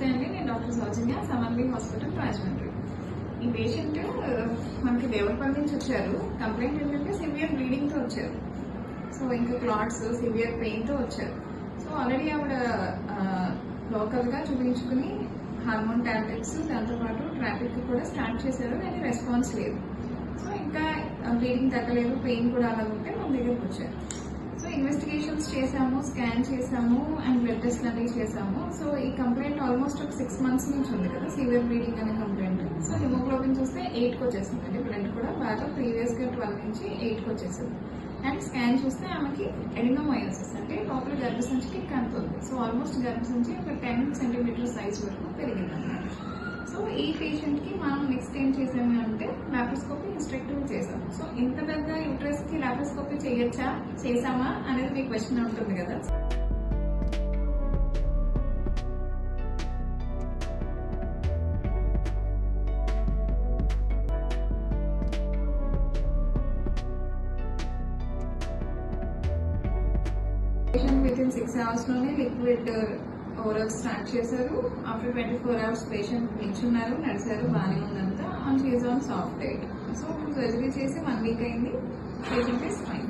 నమస్తే అండి, నేను డాక్టర్ సౌజన్య, సమన్వి హాస్పిటల్ రాజమండ్రి. ఈ పేషెంట్ మనకి దేవరపల్లి నుంచి వచ్చారు. కంప్లైంట్ ఏంటంటే సివియర్ బ్లీడింగ్తో వచ్చారు. సో ఇంకా క్లాట్స్, సివియర్ పెయిన్తో వచ్చారు. సో ఆల్రెడీ ఆవిడ లోకల్గా చూపించుకుని హార్మోన్ టాబ్లెట్స్, దాంతోపాటు ట్రాఫిక్ కూడా స్టార్ట్ చేశారు, కానీ రెస్పాన్స్ లేదు. సో ఇంకా బ్లీడింగ్ తగ్గలేదు, పెయిన్ కూడా అలా ఉంటే మన దగ్గరకు వచ్చారు. సో ఇన్వెస్టిగేషన్స్ చేసాము, స్కాన్ చేసాము అండ్ బ్లడ్ టెస్ట్ అనేవి చేసాము. సో ఈ కంప్లైంట్ ఆల్మోస్ట్ ఒక 6 months నుంచి ఉంది కదా, సివియర్ బ్లీడింగ్ అనే కంప్లైంట్. సో హిమోగ్లోబిన్ చూస్తే 8కి వచ్చేసింది, అంటే బ్లడ్ కూడా బాగా ప్రీవియస్గా 12 నుంచి 8కి వచ్చేసింది. అండ్ స్కాన్ చూస్తే ఆమెకి ఎడినోమయోసిస్, అంటే లోపల గర్భసంచికి కంతుంది. సో ఆల్మోస్ట్ గర్భసంచి ఒక 10 centimeter సైజ్ వరకు పెరిగింది అన్నమాట. సో ఈ పేషెంట్కి మనం నెక్స్ట్ ఏం చేసాము అంటే లాప్రోస్కోపీ ఇన్స్ట్రక్టివ్ చేసాము. సో ఇంత పెద్ద యూట్రస్కి లాప్రోస్కోపీ చేయొచ్చా, చేసామా అనేది మీ క్వశ్చన్ ఉంటుంది కదా. పేషెంట్ వితిన్ 6 hours లోనే లిక్విడ్ ఓరల్ స్టార్ట్ చేశారు. ఆఫ్టర్ 24 hours పేషెంట్ నిల్చున్నారు, నడిచారు, బాగానే ఉందంతా. On she's on soft diet. So surgery చేసి 1 week అయింది. Patient is fine.